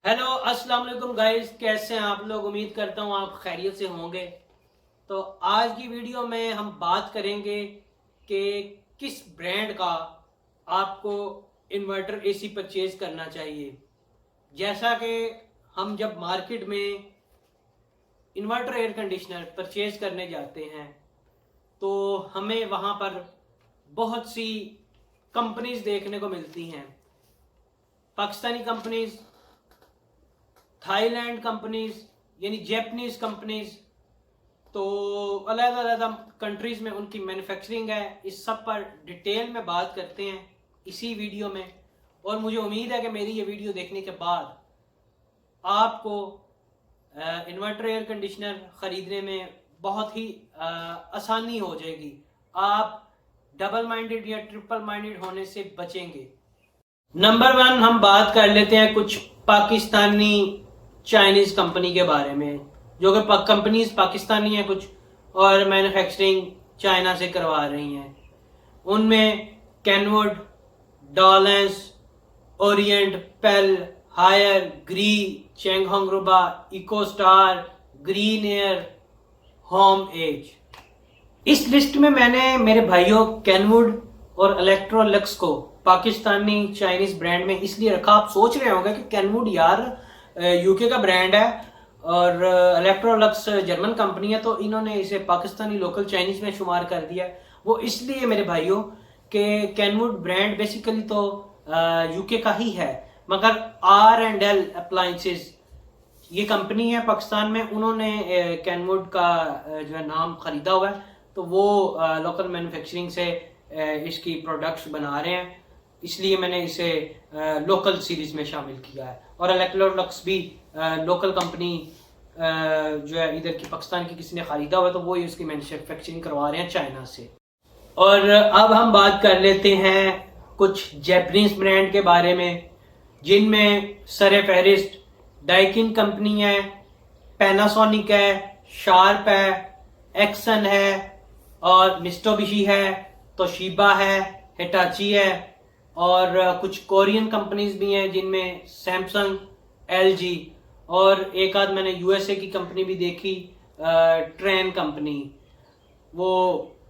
Hello अस्सलाम वालेकुम guys, कैसे हैं आप लोग। उम्मीद करता हूँ आप खैरियत से होंगे। तो आज की वीडियो में हम बात करेंगे कि किस ब्रांड का आपको इन्वर्टर एसी परचेज करना चाहिए। जैसा कि हम जब मार्केट में इन्वर्टर एयर कंडीशनर परचेज करने जाते हैं तो हमें वहाँ पर बहुत सी कंपनीज देखने को मिलती हैं। पाकिस्तानी कंपनीज, थाईलैंड कंपनीज यानी जैपनीज कंपनीज, तो अलग अलग कंट्रीज में उनकी मैन्युफैक्चरिंग है। इस सब पर डिटेल में बात करते हैं इसी वीडियो में। और मुझे उम्मीद है कि मेरी ये वीडियो देखने के बाद आपको इन्वर्टर एयर कंडीशनर ख़रीदने में बहुत ही आसानी हो जाएगी। आप डबल माइंडेड या ट्रिपल माइंडेड होने से बचेंगे। नंबर वन, हम बात कर लेते हैं कुछ पाकिस्तानी चाइनीज़ कंपनी के बारे में, जो कि कंपनीज पाकिस्तानी हैं कुछ और मैन्युफैक्चरिंग चाइना से करवा रही हैं। उनमें कैनवुड, डॉलेंस, ओरिएंट, पेल, हायर, ग्री, चेंगहोंगरुबा, इकोस्टार, ग्रीन एयर, होम एज। इस लिस्ट में मैंने मेरे भाइयों कैनवुड और इलेक्ट्रोलक्स को पाकिस्तानी चाइनीज ब्रांड में इसलिए रखा। आप सोच रहे होंगे कि कैनवुड यार यूके का ब्रांड है और इलेक्ट्रोलक्स जर्मन कंपनी है, तो इन्होंने इसे पाकिस्तानी लोकल चाइनीज में शुमार कर दिया। वो इसलिए मेरे भाइयों कि कैनवुड ब्रांड बेसिकली तो यूके का ही है, मगर R&L अप्लायंसेस ये कंपनी है पाकिस्तान में, उन्होंने कैनवुड का जो है नाम खरीदा हुआ है, तो वो लोकल मैन्युफैक्चरिंग से इसकी प्रोडक्ट्स बना रहे हैं, इसलिए मैंने इसे लोकल सीरीज में शामिल किया है। और इलेक्ट्रोलक्स भी लोकल कंपनी जो है इधर की पाकिस्तान की किसी ने खरीदा हुआ है, तो वो ही उसकी मैन्युफैक्चरिंग करवा रहे हैं चाइना से। और अब हम बात कर लेते हैं कुछ जैपनीज ब्रांड के बारे में, जिनमें सर फहरिस्त डाइकिन कंपनी है, पैनासोनिक है, शार्प है, एक्सन है और मित्सुबिशी है, तोशिबा है, हिटाची है और कुछ कोरियन कंपनीज भी हैं जिनमें सैमसंग, एलजी और एक आध मैंने यूएसए की कंपनी भी देखी, ट्रेन कंपनी। वो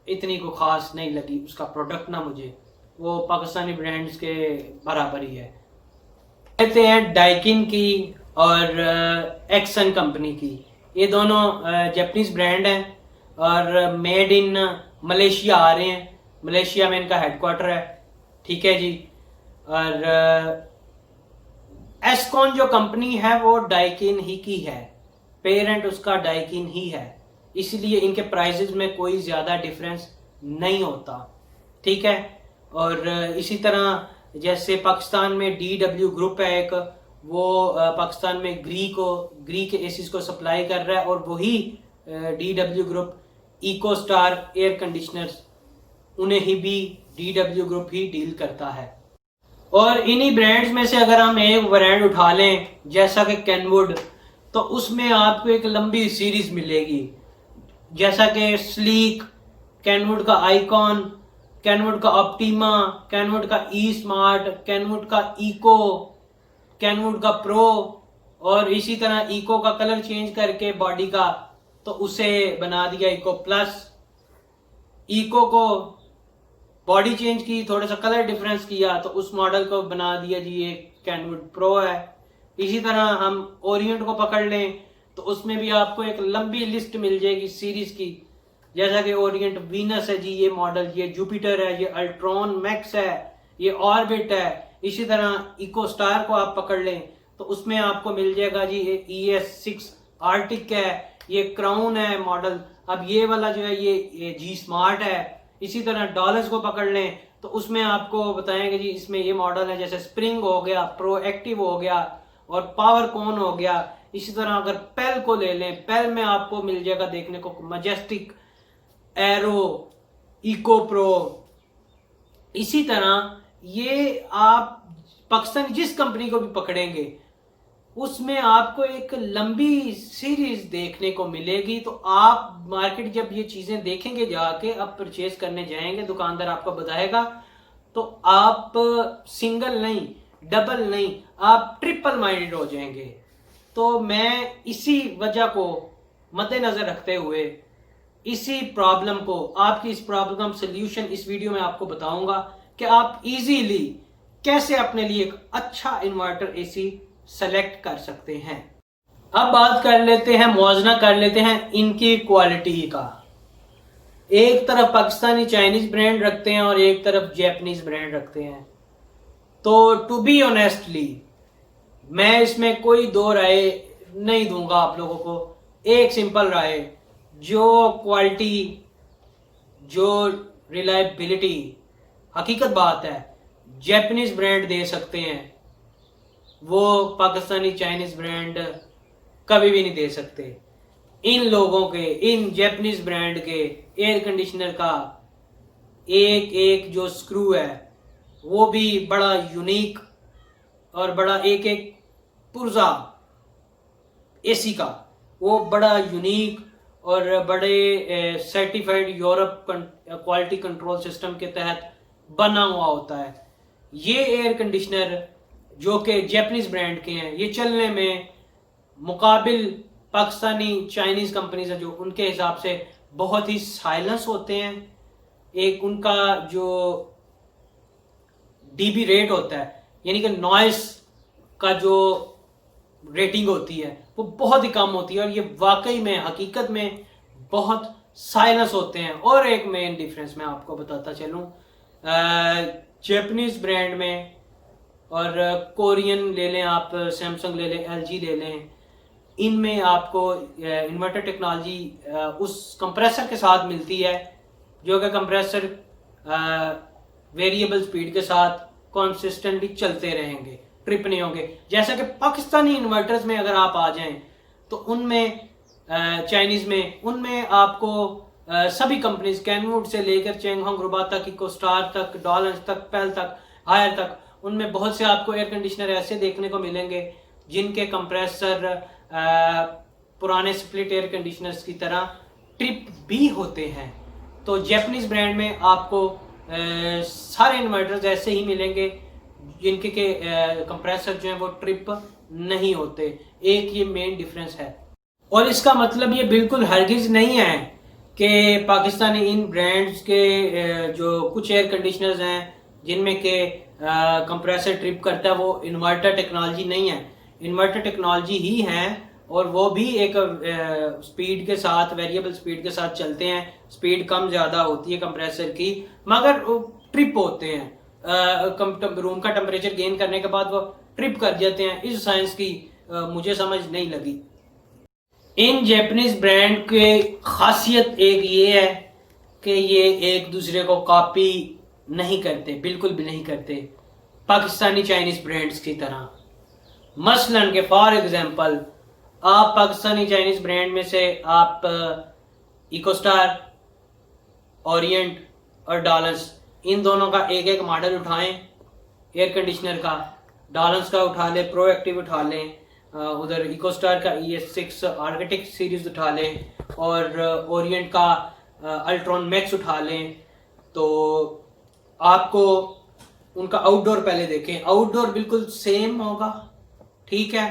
इतनी को खास नहीं लगी उसका प्रोडक्ट ना मुझे, वो पाकिस्तानी ब्रांड्स के बराबर ही है। कहते हैं डाइकिन की और एक्सन कंपनी की, ये दोनों जापानीज ब्रांड हैं और मेड इन मलेशिया आ रहे हैं। मलेशिया में इनका हेडक्वार्टर है, ठीक है जी। और एस्कॉन जो कंपनी है वो डाइकिन ही की है, पेरेंट उसका डाइकिन ही है, इसलिए इनके प्राइसेस में कोई ज़्यादा डिफरेंस नहीं होता, ठीक है। और इसी तरह जैसे पाकिस्तान में DW ग्रुप है एक, वो पाकिस्तान में ग्री के एसीज को सप्लाई कर रहा है और वही DW group eco star air conditioners उन्हें ही भी DW ग्रुप ही डील करता है। और इन्हीं ब्रांड्स में से अगर हम एक ब्रांड उठा लें जैसा कि कैनवुड, तो उसमें आपको एक लंबी सीरीज मिलेगी, जैसा कि स्लीक, कैनवुड का आइकॉन, कैनवुड का ऑप्टिमा, कैनवुड का ई स्मार्ट, कैनवुड का इको, कैनवुड का प्रो। और इसी तरह इको का कलर चेंज करके बॉडी का, तो उसे बना दिया इको प्लस। इको को बॉडी चेंज की, थोड़ा सा कलर डिफरेंस किया, तो उस मॉडल को बना दिया जी ये कैनवुड प्रो है। इसी तरह हम ओरिएंट को पकड़ लें तो उसमें भी आपको एक लंबी लिस्ट मिल जाएगी सीरीज की, जैसा कि ओरिएंट वीनस है जी ये मॉडल, ये जुपिटर है, ये अल्ट्रॉन मैक्स है, ये ऑर्बिट है। इसी तरह इको स्टार को आप पकड़ लें तो उसमें आपको मिल जाएगा जी ये ES6 आर्टिक है, ये क्राउन है मॉडल। अब ये वाला जो है ये जी स्मार्ट है। इसी तरह डॉलर्स को पकड़ लें तो उसमें आपको बताएंगे जी इसमें ये मॉडल है, जैसे स्प्रिंग हो गया, प्रो एक्टिव हो गया और पावर कॉन हो गया। इसी तरह अगर पेल को ले लें, पेल में आपको मिल जाएगा देखने को मजेस्टिक, एरो, इको प्रो। इसी तरह ये आप पाकिस्तान जिस कंपनी को भी पकड़ेंगे उसमें आपको एक लंबी सीरीज देखने को मिलेगी। तो आप मार्केट जब ये चीजें देखेंगे जाके, अब परचेज करने जाएंगे, दुकानदार आपको बताएगा, तो आप सिंगल नहीं, डबल नहीं, आप ट्रिपल माइंडेड हो जाएंगे। तो मैं इसी वजह को मद्देनजर रखते हुए इसी प्रॉब्लम को, आपकी इस प्रॉब्लम का सोल्यूशन इस वीडियो में आपको बताऊंगा कि आप इजीली कैसे अपने लिए एक अच्छा इन्वर्टर एसी सेलेक्ट कर सकते हैं। अब बात कर लेते हैं, मुआवजा कर लेते हैं इनकी क्वालिटी का। एक तरफ पाकिस्तानी चाइनीज ब्रांड रखते हैं और एक तरफ जापानीज ब्रांड रखते हैं। तो टू बी ऑनेस्टली मैं इसमें कोई दो राय नहीं दूंगा आप लोगों को। एक सिंपल राय, जो क्वालिटी, जो रिलायबिलिटी, हकीकत बात है, जापानीज ब्रांड दे सकते हैं, वो पाकिस्तानी चाइनीज ब्रांड कभी भी नहीं दे सकते। इन लोगों के, इन जापानीज ब्रांड के एयर कंडीशनर का एक एक जो स्क्रू है वो भी बड़ा यूनिक और बड़ा एक एक पुर्जा एसी का वो बड़ा यूनिक और बड़े certified Europe quality control system के तहत बना हुआ होता है। ये एयर कंडीशनर जो कि जापानीज ब्रांड के हैं, ये चलने में मुकाबिल पाकिस्तानी चाइनीज कंपनीज है जो उनके हिसाब से बहुत ही साइलेंस होते हैं। एक उनका जो डीबी रेट होता है, यानी कि नॉइस का जो रेटिंग होती है वो बहुत ही कम होती है और ये वाकई में हकीकत में बहुत साइलेंस होते हैं। और एक मेन डिफरेंस मैं आपको बताता चलूँ, जापानीज ब्रांड में और कोरियन ले लें आप, सैमसंग ले लें, एलजी ले लें, इनमें आपको इन्वर्टर टेक्नोलॉजी उस कंप्रेसर के साथ मिलती है जो कि कंप्रेसर वेरिएबल स्पीड के साथ कंसिस्टेंटली चलते रहेंगे, ट्रिप नहीं होंगे। जैसा कि पाकिस्तानी इन्वर्टर्स में अगर आप आ जाएं तो उनमें चाइनीज में, उनमें आपको सभी कंपनीज कैनवुड से लेकर चेंगहोंग रुबा तक, इकोस्टार तक, डॉलर्स तक, पेल तक, हायर तक, उनमें बहुत से आपको एयर कंडीशनर ऐसे देखने को मिलेंगे जिनके कंप्रेसर पुराने स्प्लिट एयर कंडीशनर्स की तरह ट्रिप भी होते हैं। तो जापानीज ब्रांड में आपको सारे इन्वर्टर्स ऐसे ही मिलेंगे जिनके के कंप्रेसर जो है वो ट्रिप नहीं होते। एक ये मेन डिफरेंस है। और इसका मतलब ये बिल्कुल हरगिज नहीं है कि पाकिस्तानी इन ब्रांड्स के जो कुछ एयर कंडीशनर्स हैं जिनमें के कंप्रेसर ट्रिप करता है वो इन्वर्टर टेक्नोलॉजी नहीं है। इन्वर्टर टेक्नोलॉजी ही है और वो भी एक स्पीड के साथ, वेरिएबल स्पीड के साथ चलते हैं। स्पीड कम ज़्यादा होती है कंप्रेसर की, मगर ट्रिप होते हैं। रूम का टेम्परेचर गेन करने के बाद वो ट्रिप कर जाते हैं। इस साइंस की मुझे समझ नहीं लगी। इन जापानीज ब्रांड की खासियत एक ये है कि ये एक दूसरे को कॉपी नहीं करते, बिल्कुल भी नहीं करते पाकिस्तानी चाइनीज ब्रांड्स की तरह। मसलन के फॉर एग्जांपल आप पाकिस्तानी चाइनीज ब्रांड में से आप इकोस्टार, ओरिएंट और डॉलर्स, इन दोनों का एक एक मॉडल उठाएं एयर कंडीशनर का। डॉलर्स का उठा लें, प्रोएक्टिव उठा लें, उधर इकोस्टार का ES6 आर्किटेक्ट सीरीज उठा लें और ओरिएंट का अल्ट्रॉन मैक्स उठा लें। तो आपको उनका आउटडोर पहले देखें, आउटडोर बिल्कुल सेम होगा, ठीक है,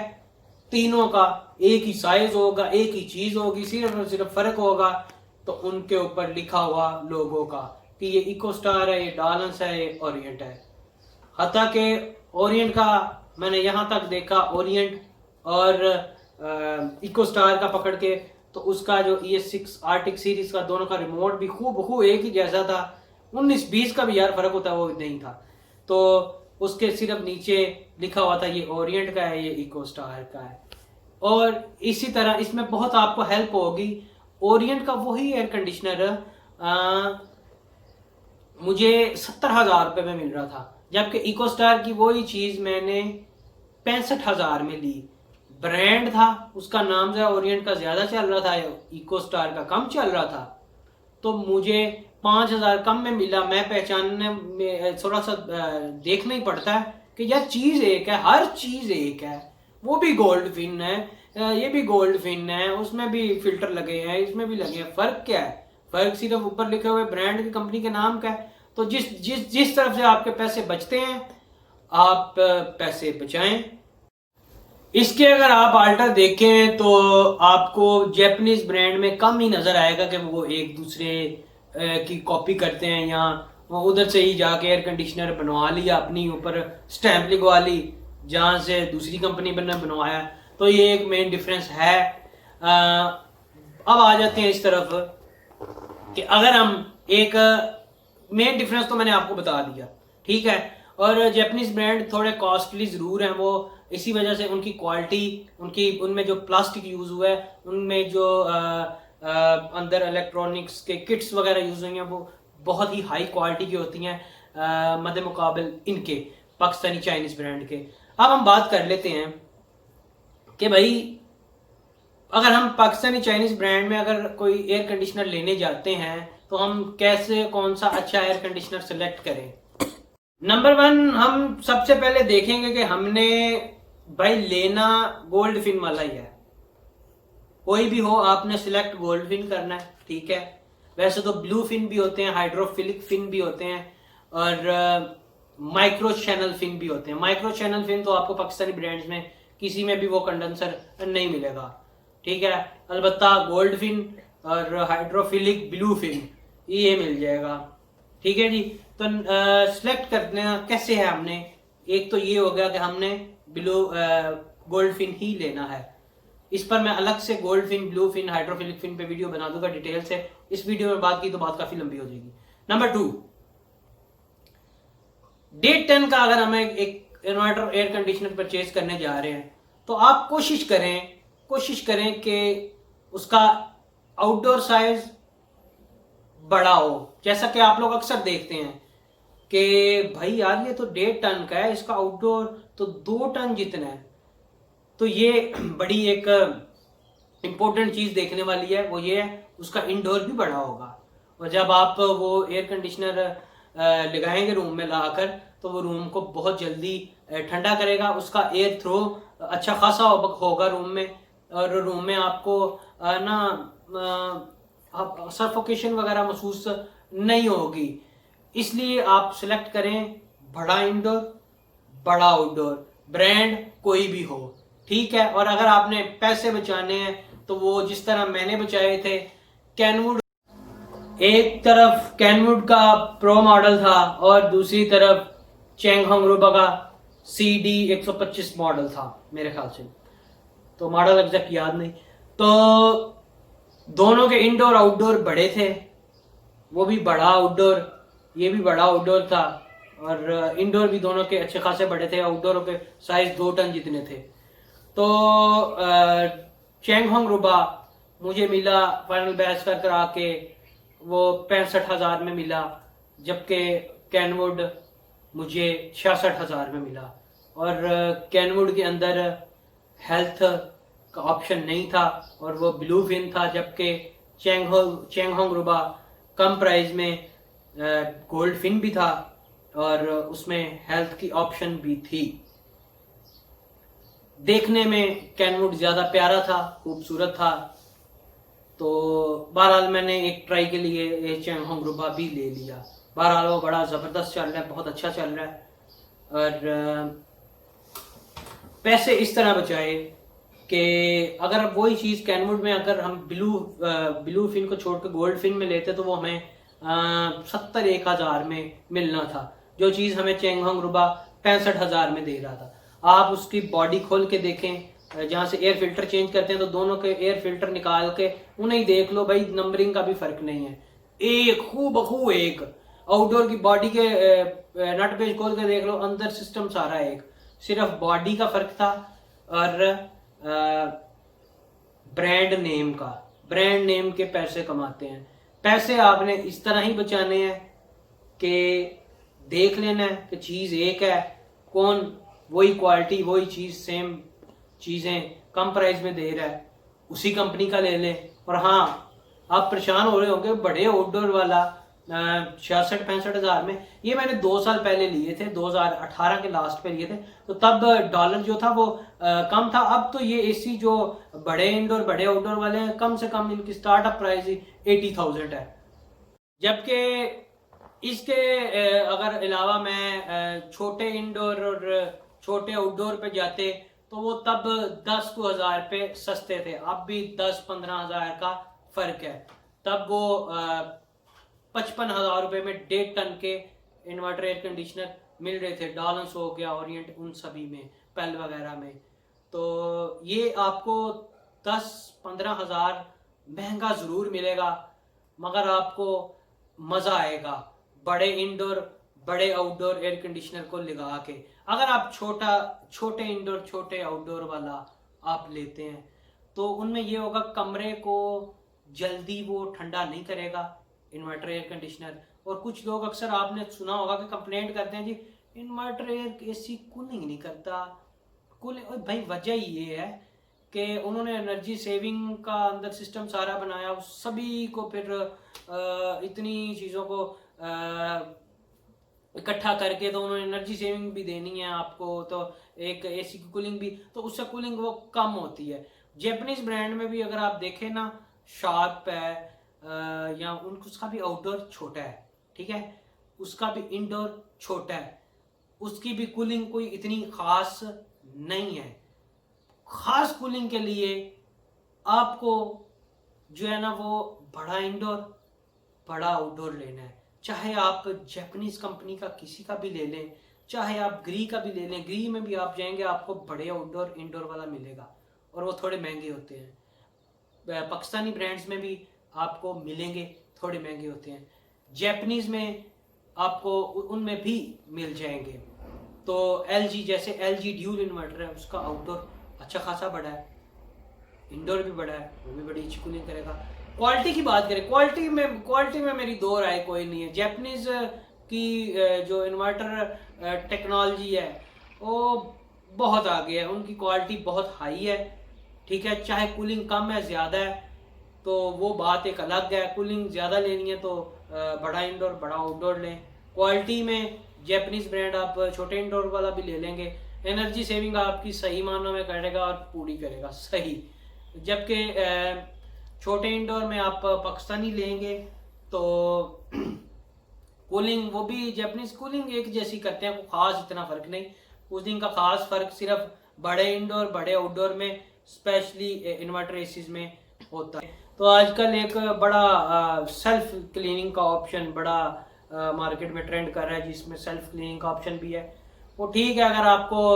तीनों का एक ही साइज होगा, एक ही चीज होगी, सिर्फ और सिर्फ फर्क होगा तो उनके ऊपर लिखा हुआ लोगो का कि ये इकोस्टार है, ये डॉलर्स है, ये ओरिएंट है। हता के ओरिएंट का मैंने यहाँ तक देखा, ओरिएंट और इकोस्टार का पकड़ के, तो उसका जो ES6 आर्टिक सीरीज का दोनों का रिमोट भी खूब एक ही जैसा था। 19-20 का भी यार फर्क होता है, वो नहीं था। तो उसके सिर्फ नीचे लिखा हुआ था ये ओरिएंट का है, ये इकोस्टार का है। और इसी तरह इसमें बहुत आपको हेल्प होगी। ओरिएंट का वही एयर कंडीशनर मुझे 70,000 रुपये में मिल रहा था, जबकि इकोस्टार की वही चीज मैंने 65,000 में ली। ब्रांड था उसका नाम जो ओरिएंट का ज्यादा चल रहा था, इकोस्टार का कम चल रहा था, तो मुझे 5,000 कम में मिला। मैं पहचानने में थोड़ा सा देखना ही पड़ता है कि यार चीज एक है, हर चीज एक है। वो भी गोल्ड फिन है, ये भी गोल्ड फिन है, उसमें भी फिल्टर लगे हैं, इसमें भी लगे हैं। फर्क क्या है? फर्क सिर्फ ऊपर लिखे हुए ब्रांड की, कंपनी के नाम का है। तो जिस तरफ से आपके पैसे बचते हैं आप पैसे बचाएं, इसके अगर आप आल्टर देखें तो आपको जैपनीज ब्रांड में कम ही नजर आएगा कि वो एक दूसरे की कॉपी करते हैं, या वो उधर से ही जाके एयर कंडीशनर बनवा लिया, अपनी ऊपर स्टैंप लगवा ली जहाँ से दूसरी कंपनी बनवाया। तो ये एक मेन डिफरेंस है। अब आ जाते हैं इस तरफ कि अगर हम एक मेन डिफरेंस तो मैंने आपको बता दिया, ठीक है। और जैपनीज ब्रांड थोड़े कॉस्टली ज़रूर हैं, वो इसी वजह से उनकी क्वालिटी, उनकी उनमें जो प्लास्टिक यूज़ हुआ है, उनमें जो अंदर इलेक्ट्रॉनिक्स के किट्स वगैरह यूज़ हुई हैं, वो बहुत ही हाई क्वालिटी की होती हैं मद्दे मुकाबिल इनके पाकिस्तानी चाइनीज़ ब्रांड के। अब हम बात कर लेते हैं कि भाई अगर हम पाकिस्तानी चाइनीज़ ब्रांड में अगर कोई एयर कंडीशनर लेने जाते हैं तो हम कैसे, कौन सा अच्छा एयर कंडीशनर सेलेक्ट करें। नंबर 1, हम सबसे पहले देखेंगे कि हमने भाई लेना गोल्ड फिन वाला ही है। कोई भी हो, आपने सिलेक्ट गोल्ड फिन करना है, ठीक है। वैसे तो ब्लू फिन भी होते हैं, हाइड्रोफिलिक फिन भी होते हैं, और माइक्रो चैनल फिन भी होते हैं। माइक्रो चैनल फिन तो आपको पाकिस्तानी ब्रांड्स में किसी में भी वो कंडेंसर नहीं मिलेगा, ठीक है। अलबत्ता गोल्ड फिन और हाइड्रोफिलिक ब्लू फिन ये मिल जाएगा, ठीक है जी। तो सिलेक्ट करना कैसे है हमने, एक तो ये हो गया कि हमने ब्लू गोल्ड फिन ही लेना है। इस पर मैं अलग से gold fin, blue fin, hydrophilic fin पे वीडियो बना दूंगा डिटेल से। इस वीडियो में बात की तो बात काफी लंबी हो जाएगी। नंबर 2, डेट 10 का अगर हमें एक इन्वर्टर एयर कंडीशनर परचेज करने जा रहे हैं तो आप कोशिश करें कि उसका आउटडोर साइज बड़ा हो। जैसा कि आप लोग अक्सर देखते हैं कि भाई यार ये तो 1.5 टन का है, इसका आउटडोर तो 2 टन जितना है। तो ये बड़ी एक इम्पोर्टेंट चीज देखने वाली है, वो ये है उसका इंडोर भी बड़ा होगा। और जब आप वो एयर कंडीशनर लगाएंगे रूम में लाकर तो वो रूम को बहुत जल्दी ठंडा करेगा, उसका एयर थ्रो अच्छा खासा होगा रूम में, और रूम में आपको सफोकेशन वगैरह महसूस नहीं होगी। इसलिए आप सिलेक्ट करें बड़ा इंडोर बड़ा आउटडोर, ब्रांड कोई भी हो, ठीक है। और अगर आपने पैसे बचाने हैं तो वो जिस तरह मैंने बचाए थे, कैनवुड, एक तरफ कैनवुड का प्रो मॉडल था और दूसरी तरफ चेंग होंगरुबा का CD 125 मॉडल था मेरे ख्याल से, तो मॉडल एग्जैक्ट याद नहीं। तो दोनों के इंडोर आउटडोर बड़े थे, वो भी बड़ा आउटडोर, ये भी बड़ा आउटडोर था, और इंडोर भी दोनों के अच्छे खासे बड़े थे। आउटडोर के साइज 2 टन जितने थे। तो चेंग होंगरुबा मुझे मिला फाइनल बैच कर करा के वो 65,000 में मिला, जबकि कैनवुड मुझे 66,000 में मिला। और कैनवुड के अंदर हेल्थ का ऑप्शन नहीं था और वो ब्लू फिन था, जबकि चेंग होंगरुबा कम प्राइस में गोल्ड फिन भी था और उसमें हेल्थ की ऑप्शन भी थी। देखने में कैनवुड ज्यादा प्यारा था, खूबसूरत था। तो बहरहाल मैंने एक ट्राई के लिए चेंग होंगरुबा भी ले लिया। बहरहाल वो बड़ा जबरदस्त चल रहा है, बहुत अच्छा चल रहा है। और पैसे इस तरह बचाए कि अगर वही चीज कैनवुड में अगर हम ब्लू फिन को छोड़कर गोल्ड फिन में लेते तो वो हमें 70-1,000 में मिलना था, जो चीज हमें चेंग होंगरुबा 65,000 में दे रहा था। आप उसकी बॉडी खोल के देखें, जहां से एयर फिल्टर चेंज करते हैं तो दोनों के एयर फिल्टर निकाल के उन्हें देख लो भाई, नंबरिंग का भी फर्क नहीं है, एक खूब एक। आउटडोर की बॉडी के नट पेज खोल के देख लो, अंदर सिस्टम सारा एक, सिर्फ बॉडी का फर्क था। और ब्रांड नेम के पैसे कमाते हैं। पैसे आपने इस तरह ही बचाने हैं कि देख लेना है कि चीज एक है, कौन वही क्वालिटी वही चीज सेम चीजें कम प्राइस में दे रहा है, उसी कंपनी का ले लें। और हाँ, आप परेशान हो रहे होंगे बड़े आउटडोर वाला 66-65,000 में, ये मैंने 2 साल पहले लिए थे, 2018 के लास्ट पे लिए थे, तो तब डॉलर जो था वो कम था। अब तो ये एसी जो बड़े इंडोर बड़े आउटडोर वाले हैं, कम से कम इनकी स्टार्टअप प्राइस ही 80,000 है। जबकि इसके अगर अलावा मैं छोटे इंडोर और छोटे आउटडोर पे जाते तो वो तब 10,000 रुपये सस्ते थे, अब भी 10-15 हज़ार का फ़र्क है। तब वो 55,000 रुपये में 1.5 टन के इन्वर्टर एयर कंडीशनर मिल रहे थे, डॉलन्स हो गया, ओरिएंट, उन सभी में, पेल वगैरह में। तो ये आपको 10-15 हज़ार महंगा ज़रूर मिलेगा, मगर आपको मज़ा आएगा बड़े इंडोर बड़े आउटडोर एयर कंडीशनर को लगा के। अगर आप छोटे इंडोर छोटे आउटडोर वाला आप लेते हैं तो उनमें ये होगा, कमरे को जल्दी वो ठंडा नहीं करेगा इन्वर्टर एयर कंडीशनर। और कुछ लोग अक्सर आपने सुना होगा कि कंप्लेंट करते हैं, जी इन्वर्टर एयर एसी कूलिंग नहीं करता। कूलिंग भाई वजह ये है कि उन्होंने एनर्जी सेविंग का अंदर सिस्टम सारा बनाया, उस सभी को फिर इतनी चीज़ों को इकट्ठा करके तो उन्होंने एनर्जी सेविंग भी देनी है आपको, तो एक एसी की कूलिंग भी, तो उससे कूलिंग वो कम होती है। जैपनीज ब्रांड में भी अगर आप देखें ना, शार्प है या उसका भी आउटडोर छोटा है, ठीक है, उसका भी इंडोर छोटा है, उसकी भी कूलिंग कोई इतनी खास नहीं है। खास कूलिंग के लिए आपको जो है ना वो बड़ा इंडोर बड़ा आउटडोर लेना है। चाहे आप जापानीज कंपनी का किसी का भी ले लें, चाहे आप ग्री का भी ले लें, ग्री में भी आप जाएंगे आपको बड़े आउटडोर इंडोर वाला मिलेगा, और वो थोड़े महंगे होते हैं। पाकिस्तानी ब्रांड्स में भी आपको मिलेंगे, थोड़े महंगे होते हैं। जापानीज में आपको उनमें भी मिल जाएंगे। तो LG, जैसे LG ड्यूल इन्वर्टर है, उसका आउटडोर अच्छा खासा बड़ा है, इंडोर भी बड़ा है, वो भी बड़ी अच्छी कूलिंग करेगा। क्वालिटी की बात करें, क्वालिटी में मेरी दो राय कोई नहीं है। जैपनीज की जो इन्वर्टर टेक्नोलॉजी है वो बहुत आगे है, उनकी क्वालिटी बहुत हाई है, ठीक है। चाहे कूलिंग कम है ज़्यादा है तो वो बात एक अलग है, कूलिंग ज़्यादा लेनी है तो बड़ा इंडोर बड़ा आउटडोर लें। क्वालिटी में जैपनीज ब्रांड आप छोटे इंडोर वाला भी ले लेंगे, एनर्जी सेविंग आपकी सही मानों में करेगा और पूरी करेगा सही। जबकि छोटे इंडोर में आप पाकिस्तानी लेंगे तो कूलिंग वो भी जापानीज कूलिंग एक जैसी करते हैं, कोई खास इतना फर्क नहीं। उस दिन का खास फर्क सिर्फ बड़े इंडोर बड़े आउटडोर में, स्पेशली इन्वर्टर एसीज में होता है। तो आजकल एक बड़ा सेल्फ क्लीनिंग का ऑप्शन बड़ा मार्केट में ट्रेंड कर रहा है, जिसमें सेल्फ क्लीनिंग का ऑप्शन भी है। वो ठीक है, अगर आपको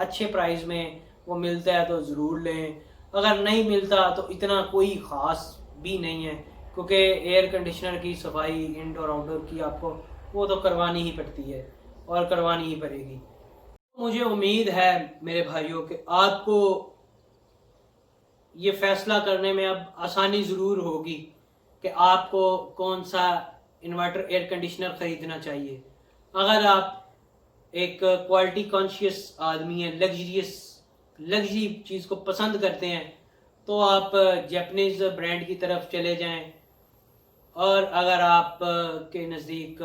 अच्छे प्राइस में वो मिलता है तो ज़रूर लें, अगर नहीं मिलता तो इतना कोई ख़ास भी नहीं है, क्योंकि एयर कंडीशनर की सफाई इंडोर आउटडोर की आपको वो तो करवानी ही पड़ती है और करवानी ही पड़ेगी। मुझे उम्मीद है मेरे भाइयों कि आपको ये फैसला करने में अब आसानी ज़रूर होगी कि आपको कौन सा इन्वर्टर एयर कंडीशनर ख़रीदना चाहिए। अगर आप एक क्वालिटी कॉन्शियस आदमी है, लग्जरी चीज़ को पसंद करते हैं, तो आप जापानीज ब्रांड की तरफ चले जाएं। और अगर आप के नज़दीक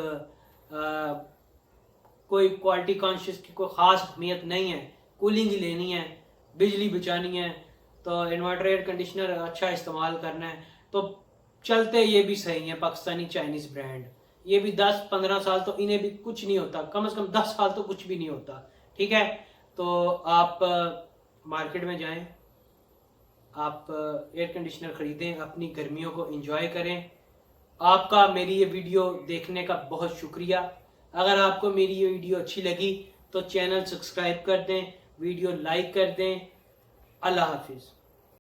कोई क्वालिटी कॉन्शियस की कोई ख़ास अहमियत नहीं है, कूलिंग ही लेनी है, बिजली बचानी है, तो इन्वर्टर एयर कंडीशनर अच्छा इस्तेमाल करना है, तो चलते ये भी सही है पाकिस्तानी चाइनीज़ ब्रांड। ये भी 10-15 साल तो इन्हें भी कुछ नहीं होता, कम से कम 10 साल तो कुछ भी नहीं होता, ठीक है। तो आप मार्केट में जाएं, आप एयर कंडीशनर ख़रीदें, अपनी गर्मियों को एंजॉय करें। आपका मेरी ये वीडियो देखने का बहुत शुक्रिया। अगर आपको मेरी ये वीडियो अच्छी लगी तो चैनल सब्सक्राइब कर दें, वीडियो लाइक कर दें। अल्लाह हाफिज़।